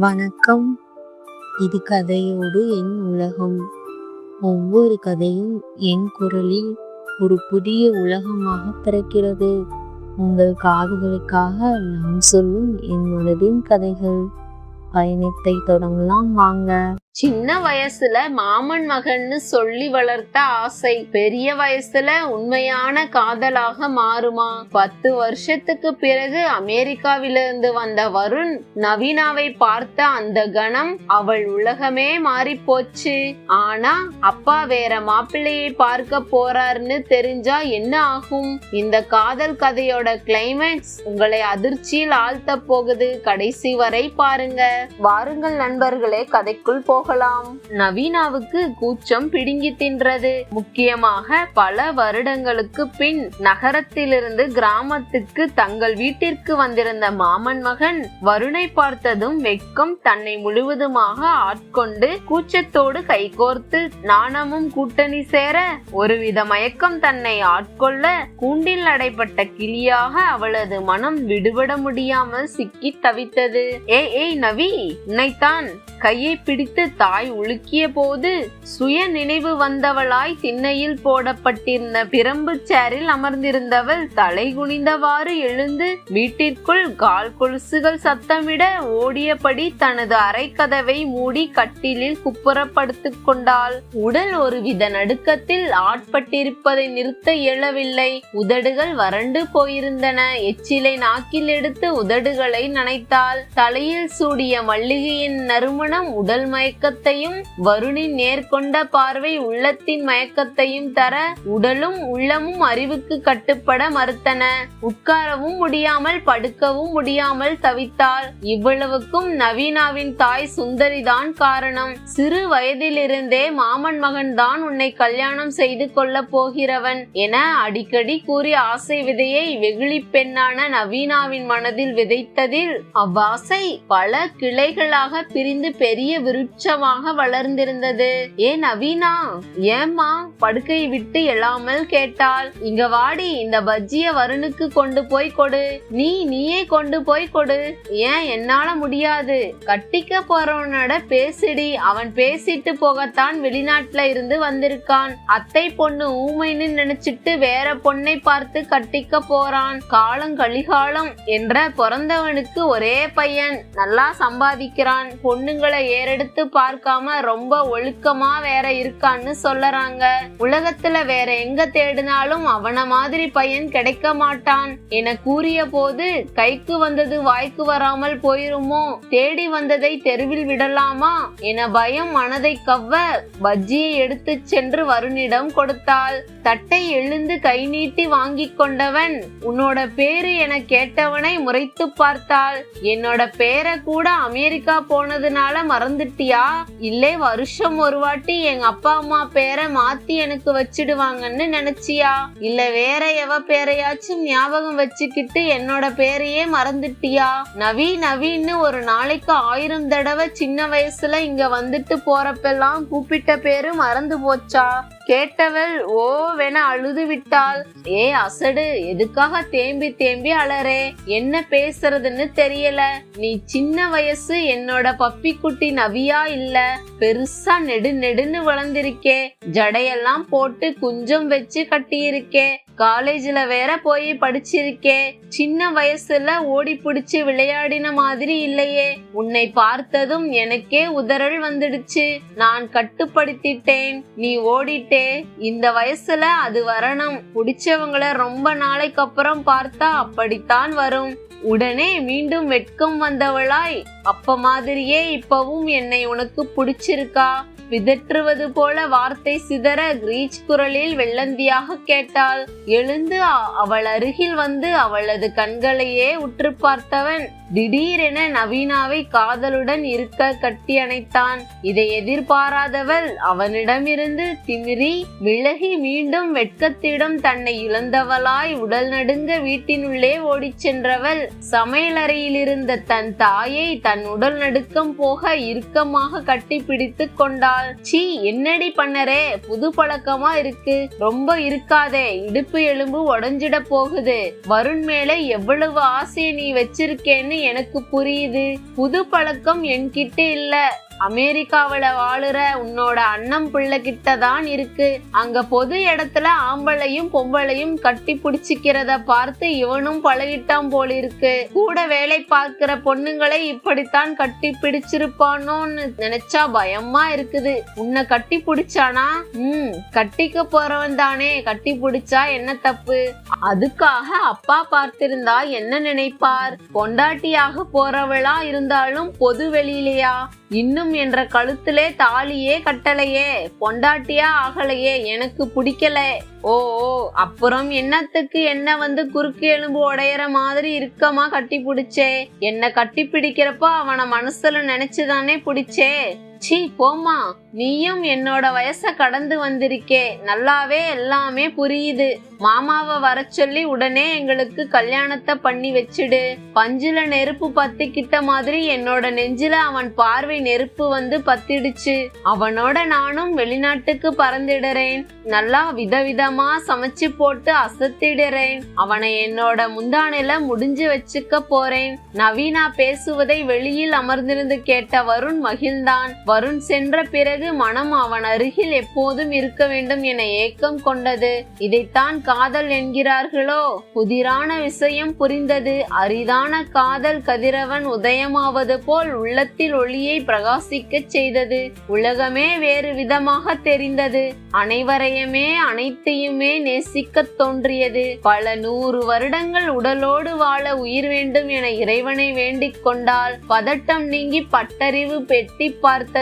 வணக்கம். இது கதையோடு என் உலகம். ஒவ்வொரு கதையும் என் குரலில் ஒரு புதிய உலகமாக பிறக்கிறது. உங்கள் காதுகளுக்காக நான் சொல்லும் என் மனதின் கதைகள். பயணத்தை தொடங்கலாம் வாங்க. சின்ன வயசுல மாமன் மகன்னு சொல்லி வளர்த்த ஆசை பெரிய வயசுல உண்மையான காதலாக மாறுமா? 10 வருஷத்துக்கு பிறகு அமெரிக்காவிலிருந்து வந்த வருண் நவீனாவை பார்த்த அந்த கணம் அவள் உலகமே மாறி போச்சு. ஆனா அப்பா வேற மாப்பிள்ளையை பார்க்க போறாருன்னு தெரிஞ்சா என்ன ஆகும்? இந்த காதல் கதையோட கிளைமேக்ஸ் உங்களை அதிர்ச்சியில் ஆழ்த்த போகுது. கடைசி வரை பாருங்க. வாருங்கள் நண்பர்களே, கதைக்குள் போகலாம். நவீனாவுக்கு கூச்சம் பிடுங்கி தின்றது. முக்கியமாக பல வருடங்களுக்கு பின் நகரத்திலிருந்து கிராமத்துக்கு தங்கள் வீட்டிற்கு வந்திருந்த மாமன் மகன் வருணை பார்த்ததும் வெட்கம் தன்னை முழுவதுமாக ஆட்கொண்டு கூச்சத்தோடு கைகோர்த்து நாணமும் கூட்டணி சேர ஒருவித மயக்கம் தன்னை ஆட்கொள்ள கூண்டில் அடைப்பட்ட கிளியாக அவளது மனம் விடுபட முடியாமல் சிக்கி தவித்தது. ஏய் நவி, உன்னைத்தான். கையை பிடித்து தாய் உலுக்கிய போது சுய நினைவு வந்தவளாய் திண்ணையில் போடப்பட்டிருந்த பிரம்பு சேரில் அமர்ந்திருந்தவள் தலை குனிந்தவாறு எழுந்து வீட்டிற்குள் கால் கொலுசுகள் சத்தமிட ஓடியபடி தனது அறை கதவை மூடி கட்டிலில் குப்புறப்படுத்திக் கொண்டாள். உடல் ஒருவித நடுக்கத்தில் ஆட்பட்டிருப்பதை நிறுத்த இயலவில்லை. உதடுகள் வறண்டு போயிருந்தன. எச்சிலை நாக்கில் எடுத்து உதடுகளை நனைத்தாள். தலையில் சூடிய மல்லிகையின் நறுமணம் உடல் மயக்கத்தையும் வருணின் நேர்கொண்ட பார்வை உள்ளத்தின் மயக்கத்தையும் தர உடலும் உள்ளமும் அறிவுக்கு கட்டுப்பட மறுத்தன. உட்காரவும் முடியாமல் படுக்கவும் முடியாமல் தவித்தாள். இவ்வளவுக்கும் நவீனாவின் தாய் சுந்தரிதான் காரணம். சிறு வயதிலிருந்தே மாமன் மகன் தான் உன்னை கல்யாணம் செய்து கொள்ள போகிறவன் என அடிக்கடி கூறி ஆசை விதையை வெகுளி பெண்ணான நவீனாவின் மனதில் விதைத்ததில் அவ்வாசை பல கிளைகளாக பிரிந்து பெரிய விருட்சமாக வளர்ந்திருந்தது. ஏ நவீனா, ஏம்மா? படுக்கையை விட்டு எழாமல் கேட்டாள். இங்க வாடி, இந்த பஜ்ஜிய வருணுக்கு கொண்டு போய் கொடு. நீயே கொண்டு போய் கொடு. ஏன் என்னால முடியாது? கட்டிக்க போறவனோட பேசிடி. அவன் பேசிட்டு போகத்தான் வெளிநாட்டுல இருந்து வந்திருக்கான். அத்தை பொண்ணு ஊமைன்னு நினைச்சிட்டு வேற பொண்ணை பார்த்து கட்டிக்க போறான். காலம் கலிகாலம் என்ற பிறந்தவனுக்கு ஒரே பையன், நல்லா சம்பாதிக்கிறான். பொண்ணுங்களை ஏறெடுத்து பார்க்காம ரொம்ப ஒழுக்கமா வேற இருக்கான்னு சொல்லறாங்க. உலகத்துல வேற எங்க தேடினாலும் அவன மாதிரி பையன் கிடைக்க மாட்டான் என கூறிய போது கைக்கு வந்தது வாய்க்கு வராமல் போயிருமோ, தேடி வந்ததை தெருவில் விடலாமா என பயம் மனதை கவ்வ பஜ்ஜியை எடுத்து சென்று வருணிடம் கொடுத்தாள். தட்டை எழுந்து கை நீட்டி வாங்கி கொண்டவன் உன்னோட பேரு என கேட்டவனை முறைத்து பார்த்தாள். என்னோட பேரை கூட அமெரிக்கா போனதுனால மறந்துட்டியா? இல்லே வருஷம் ஒரு வாட்டி எங்க அப்பா அம்மா பேரை மாத்தி எனக்கு வச்சிடுவாங்கன்னு நினைச்சியா? இல்ல வேற எவ பேரையாச்சும் ஞாபகம் வச்சுக்கிட்டு என்னோட பேரையே மறந்துட்டியா? நவீன்னு ஒரு நாளைக்கு 1000 தடவை சின்ன வயசுல இங்க வந்துட்டு போறப்பெல்லாம் கூப்பிட்ட பேரு மறந்து போச்சா? கேட்டவள் ஓவென அழுது விட்டாள். ஏ அசடு, எதுக்காக தேம்பி தேம்பி அலறே? என்ன பேசுறதுன்னு தெரியல. நீ சின்ன வயசு என்னோட பப்பி குட்டி நவியா இல்ல, பெருசா நெடுன்னு வளர்ந்திருக்கே. ஜடையெல்லாம் போட்டு குஞ்சம் வச்சு கட்டியிருக்கே. காலேஜ்ல வேற போய் படிச்சிருக்கே. சின்ன வயசுல ஓடி பிடிச்சு விளையாடின மாதிரி இல்லையே. உன்னை பார்த்ததும் எனக்கே உதறல் வந்துடுச்சு. நான் கட்டுப்படுத்திட்டேன், நீ ஓடிட்டே. இந்த வயசுல அது வரணும். பிடிச்சவங்களை ரொம்ப நாளைக்கு அப்புறம் பார்த்தா அப்படித்தான் வரும். உடனே மீண்டும் வெட்கம் வந்தவளாய், அப்ப மாதிரியே இப்பவும் என்னை உனக்கு பிடிச்சிருக்கா? பிதற்றுவது போல வார்த்தை சிதற கிரீச் குரலில் வெள்ளந்தியாக கேட்டாள். எழுந்து அவள் அருகில் வந்து அவளது கண்களையே உற்று பார்த்தவன் திடீரென நவீனாவை காதலுடன் இருக்க கட்டி அணைத்தான். இதை எதிர்பாராதவள் அவனிடமிருந்து திமிரி விலகி மீண்டும் வெட்கத்திடம் தன்னை இழந்தவளாய் உடல் நடுங்க வீட்டினுள்ளே ஓடிச் சென்றவள் சமையலறையில் இருந்த தன் தாயை தன் தன் உடல் நடுக்கம் போக இறுக்கமாக கட்டி பிடித்து கொண்டாள். சீ, என்னடி பண்ணரே, புது பழக்கமா இருக்கு, ரொம்ப இருக்காதே, இடுப்பு எலும்பு உடைஞ்சிட போகுது. வருண் மேல எவ்வளவு ஆசையை நீ வச்சிருக்கேன்னு எனக்கு புரியுது. புது பழக்கம் என்கிட்ட இல்ல, அமெரிக்காவில வாழுற உன்னோட அண்ணன் பிள்ளை கிட்ட தான் இருக்கு. அங்க பொது இடத்துல ஆம்பளையும் பொம்பளையும் கட்டி பிடிச்சிக்கிறத பார்த்து இவனும் பழகிட்டான் போலிருக்கு. கூட வேலை பார்க்கிற பொண்ணுங்களை இப்படித்தான் கட்டி பிடிச்சிருப்பானோன்னு நினைச்சா பயமா இருக்குது. உன்னை கட்டி பிடிச்சானா? கட்டிக்க போறவன் தானே, கட்டி பிடிச்சா என்ன தப்பு? அதுக்காக அப்பா பார்த்திருந்தா என்ன நினைப்பார்? பொண்டாட்டியாக போறவளா இருந்தாலும் பொது வெளியிலையா? இன்னும் என்ற கழுத்திலே தாலியே கட்டலையே, பொண்டாட்டியா ஆகலையே, எனக்கு பிடிக்கல. ஓ, அப்புறம் என்னத்துக்கு என்ன வந்து குறுக்கு எலும்பு உடையற மாதிரி இருக்கமா கட்டி பிடிச்சே? என்ன கட்டி பிடிக்கிறப்ப அவனை மனசுல நினைச்சுதானே பிடிச்சே. சீ, போமா, நீயும் என்னோட வயச கடந்து வந்திருக்கே, நல்லாவே எல்லாமே புரியுது. மாமாவை வர சொல்லி உடனே எங்களுக்கு கல்யாணத்தை பண்ணி வச்சுடு. பஞ்சுல நெருப்பு பத்திக்கிட்ட மாதிரி என்னோட நெஞ்சில அவன் பார்வை நெருப்பு வந்து பத்திடுச்சு. அவனோட நானும் வெளிநாட்டுக்கு பறந்துடுறேன். நல்லா விதவிதமா சமைச்சு போட்டு அசத்திடுறேன். அவனை என்னோட முந்தானையில முடிஞ்சு வச்சுக்க போறேன். நவீனா பேசுவதை வெளியில் அமர்ந்திருந்து கேட்ட வருண் மகிழ்ந்தான். வருண் சென்ற பிறகு மனம் அவன் அருகில் எப்போதும் இருக்க வேண்டும் என ஏக்கம் கொண்டது. இதைத்தான் காதல் என்கிறார்களோ? புதிரான விஷயம் புரிந்தது. அரிதான காதல் கதிரவன் உதயமாவது போல் உள்ளத்தில் ஒளியை பிரகாசிக்க செய்தது. உலகமே வேறு விதமாக தெரிந்தது. அனைவரையுமே அனைத்தையுமே நேசிக்க தோன்றியது. பல 100 வருடங்கள் உடலோடு வாழ உயிர் வேண்டும் என இறைவனை வேண்டிக் கொண்டால் பதட்டம் நீங்கி பட்டறிவு பெட்டி பார்த்தது.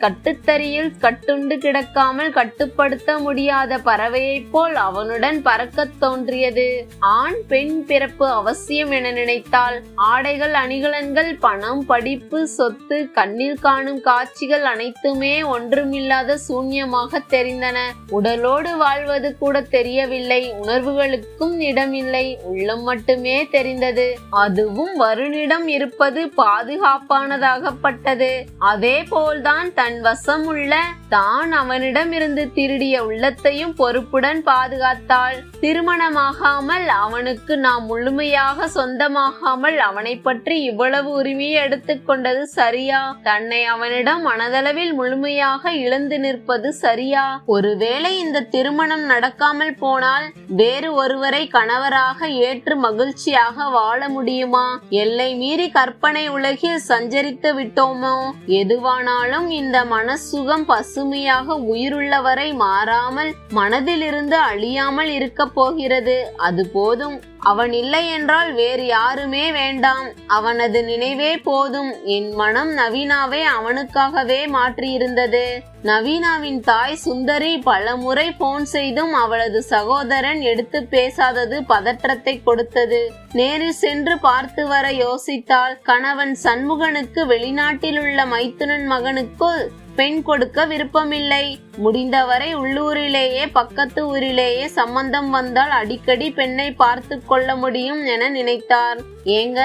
கட்டுத்தறியில் கட்டுண்டு கிடக்காமல் கட்டுப்படுத்த முடியாத பறவையைப் போல் அவனுடன் பறக்க தோன்றியது. ஆண் பெண் பிறப்பு அவசியம் என நினைத்தால் ஆடைகள், அணிகலன்கள், பணம், படிப்பு, சொத்து, கண்ணில் காணும் காட்சிகள் அனைத்துமே ஒன்றுமில்லாத சூன்யமாக தெரிந்தன. உடலோடு வாழ்வது கூட தெரியவில்லை. உணர்வுகளுக்கும் இடமில்லை. உள்ளம் மட்டுமே தெரிந்தது. அதுவும் வருணிடம் இருப்பது பாதுகாப்பானதாகப்பட்டது. அதே போல்தான் தன் வசமுள்ள தான் அவனிடம் இருந்து திருடிய உள்ளத்தையும் பொறுப்புடன் பாதுகாத்தாள். திருமணமாகாமல் அவனுக்கு நாம் முழுமையாக சொந்தமாகாமல் அவனை பற்றி இவ்வளவு உரிமையை எடுத்துக்கொண்டது சரியா? தன்னை அவனிடம் மனதளவில் முழுமையாக இழந்து நிற்பது சரியா? ஒருவேளை இந்த திருமணம் நடக்காமல் போனால் வேறு ஒருவரை கணவராக ஏற்று மகிழ்ச்சியாக வாழ முடியுமா? எல்லை மீறி கற்பனை உலகில் சஞ்சரித்து விட்டோமோ? எதுவானாலும் இந்த மனசுகம் பசுமையாக உயிருள்ளவரை மாறாமல் மனதிலிருந்து அழியாமல் இருக்க போகிறது. அது போதும். அவன் இல்லை என்றால் வேறு யாருமே வேண்டாம். அவனது நினைவே போதும். என் மனம் நவீனாவை அவனுக்காகவே மாற்றியிருந்தது. நவீனாவின் தாய் சுந்தரி பல முறை போன் செய்தும் அவளது சகோதரன் எடுத்து பேசாதது பதற்றத்தை கொடுத்தது. நேரில் சென்று பார்த்து வர யோசித்தாள். கணவன் சண்முகனுக்கு வெளிநாட்டில் உள்ள மைத்துனன் மகனுக்குள் பெண் கொடுக்க விருப்பமில்லை. முடிந்தவரை உள்ளூரிலேயே பக்கத்து ஊரிலேயே சம்பந்தம் வந்தால் அடிக்கடி பெண்ணை பார்த்து கொள்ள முடியும் என நினைத்தார். ஏங்க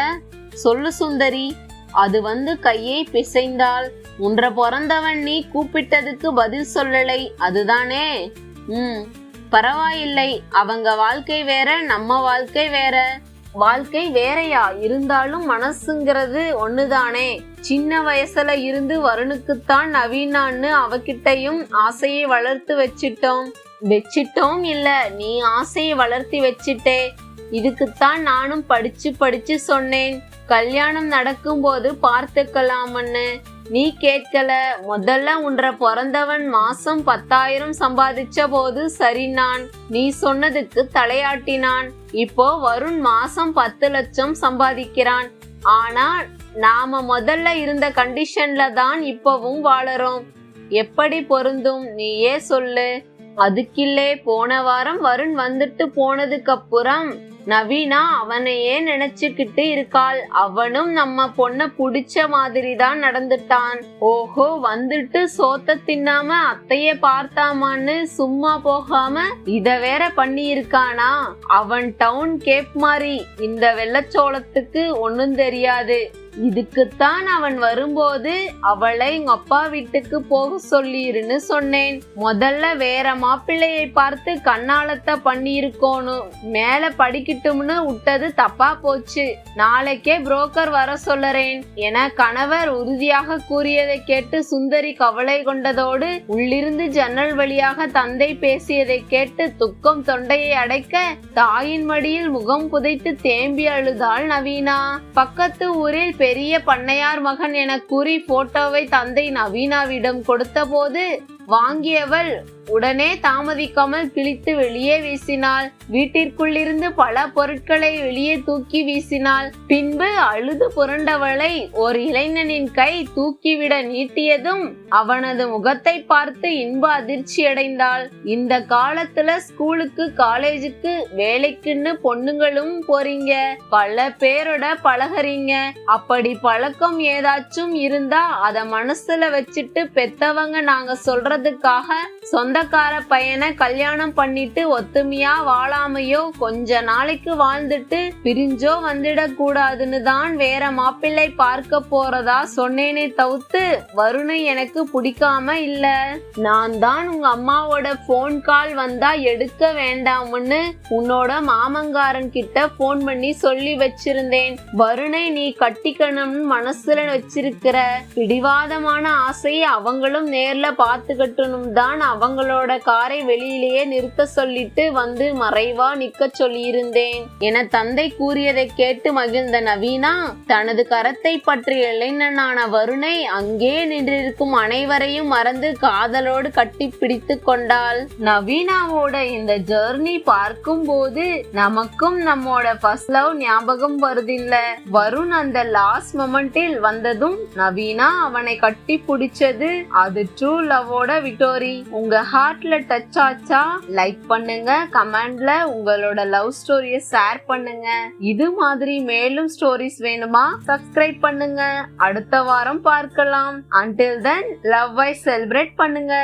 சொல்லு சுந்தரி. அது வந்து கையை பிசைந்தாள். உன்ற பிறந்தவன் நீ கூப்பிட்டதுக்கு பதில் சொல்லலை, அதுதானே? பரவாயில்லை. அவங்க வாழ்க்கை வேற, நம்ம வாழ்க்கை வேற. வாழ்க்கை வேறையா இருந்தாலும் மனசுங்கிறது ஒண்ணுதானே. சின்ன வயசுல இருந்து வருணுக்குத்தான் நவீனான்னு அவகிட்டையும் ஆசையை வளர்த்து வச்சிட்டோம் இல்ல, நீ ஆசையை வளர்த்தி வச்சிட்டே. இதுக்குத்தான் நானும் படிச்சு சொன்னேன், கல்யாணம் நடக்கும் போது பார்த்துக்கலாம்னு. நீ கேட்கல. முதல்ல உன்ற பிறந்தவன் மாசம் 10,000 சம்பாதிச்ச போது சரி, நான் நீ சொன்னதுக்கு தலையாட்டினான். இப்போ வருண் மாசம் 10 லட்சம் சம்பாதிக்கிறான். ஆனா நாம முதல்ல இருந்த கண்டிஷன்ல தான் இப்பவும் வாழறோம். எப்படி பொருந்தும் நீயே சொல்லு. அதுக்கில்லே, போன வாரம் வருண் வந்துட்டு போனதுக்கு அப்புறம் நவீனா அவனையே நினைச்சுக்கிட்டு இருக்காள். அவனும் நம்ம பொண்ண புடிச்ச மாதிரி தான் நடந்துட்டான். ஓஹோ, வந்துட்டு சோத்த தின்னாம அத்தைய பார்த்தாமான்னு சும்மா போகாம இத வேற பண்ணி இருக்கானா? அவன் டவுன் கேப் மாதிரி. இந்த வெள்ளச்சோளத்துக்கு ஒன்னும் தெரியாது. இதுக்குத்தான் அவன் வரும்போது அவளை உங்க அப்பா வீட்டுக்கு போக சொல்லிருன்னு சொன்னேன். முதல்ல வேற மாப்பிள்ளையை பார்த்து கண்ணாலத்தை பண்ணியிருக்கோனும். மேல படிக்கட்டும்னு விட்டது தப்பா போச்சு. நாளைக்கே புரோக்கர் வர சொல்லறேன் என கணவர் உறுதியாக கூறியதை கேட்டு சுந்தரி கவலை கொண்டதோடு உள்ளிருந்து ஜன்னல் வழியாக தந்தை பேசியதை கேட்டு துக்கம் தொண்டையை அடைக்க தாயின் மடியில் முகம் புதைத்து தேம்பி அழுதாள் நவீனா. பக்கத்து ஊரில் பெரிய பண்ணையார் மகன் என கூறி போட்டோவை தந்தை நவீனாவிடம் கொடுத்த போது வாங்கியவள் உடனே தாமதிக்காமல் கிழித்து வெளியே வீசினாள். வீட்டிற்குள்ளிருந்து பல பொருட்களை வெளியே தூக்கி வீசினாள். பின்பு அழுது புரண்டவளை ஒரு இளைஞனின் கை தூக்கிவிட நீட்டியதும் அவனது முகத்தை பார்த்து இன்ப அதிர்ச்சி அடைந்தாள். இந்த காலத்துல ஸ்கூலுக்கு காலேஜுக்கு வேலைக்குன்னு பொண்ணுங்களும் போறீங்க, பல பேரோட பழகுறீங்க. அப்படி பழக்கம் ஏதாச்சும் இருந்தா அத மனசுல வச்சுட்டு பெத்தவங்க நாங்க சொல்றதுக்காக சொந்தக்கார பையனை கல்யாணம் பண்ணிட்டு ஒத்துமையா வாழாமையோ கொஞ்ச நாளைக்கு வாழ்ந்துட்டு பிரிஞ்சோ வந்துட கூடாதுன்னு தான் வேற மாப்பிள்ளை பார்க்க போறதா சொன்னேனே தவிர்த்து வருணை எனக்கு பிடிக்காம இல்ல. நான் தான் உங்க அம்மாவோட போன் கால் வந்தா எடுக்க வேண்டாம்னு உன்னோட மாமங்காரன் கிட்ட போன் பண்ணி சொல்லி வச்சிருந்தேன். வருணை நீ கட்டிக்கணும்னு மனசுல வச்சிருக்கிற பிடிவாதமான ஆசையை அவங்களும் நேர்ல பாத்துக்கட்டணும் தான் அவங்களோட காரை வெளியிலேயே நிறுத்த சொல்லிட்டு வந்து மறைவா நிக்க சொல்லியிருந்தேன் என தந்தை கூறியதை கேட்டு மகிழ்ந்த நவீனா தனது கரத்தை பற்றிய இளைஞனான வருணை அங்கே நின்றிருக்கும் அனைவரையும் மறந்து காதலோடு கட்டி பிடித்து கொண்டாள். நவீனாவோட இந்த ஜர்னி பார்க்கும் போது நமக்கும் நம்மோட ஃபர்ஸ்ட் லவ் ஞாபகம் வருதில்ல. வருண் அந்த லாஸ்ட் மொமெண்டில் வந்ததும் நவீனா அவனை கட்டி பிடிச்சது அது ட்ரூ லவ்வோட விக்டோரி. உங்க ஹார்ட்ல டச் ஆச்சா? லைக் பண்ணுங்க, கமெண்ட்ல உங்களோட லவ் ஸ்டோரிய ஷேர் பண்ணுங்க. இது மாதிரி மேலும் ஸ்டோரிஸ் வேணுமா? சப்ஸ்கிரைப் பண்ணுங்க. அடுத்த வாரம் பார்க்கலாம். Until then, love wise celebrate பண்ணுங்க.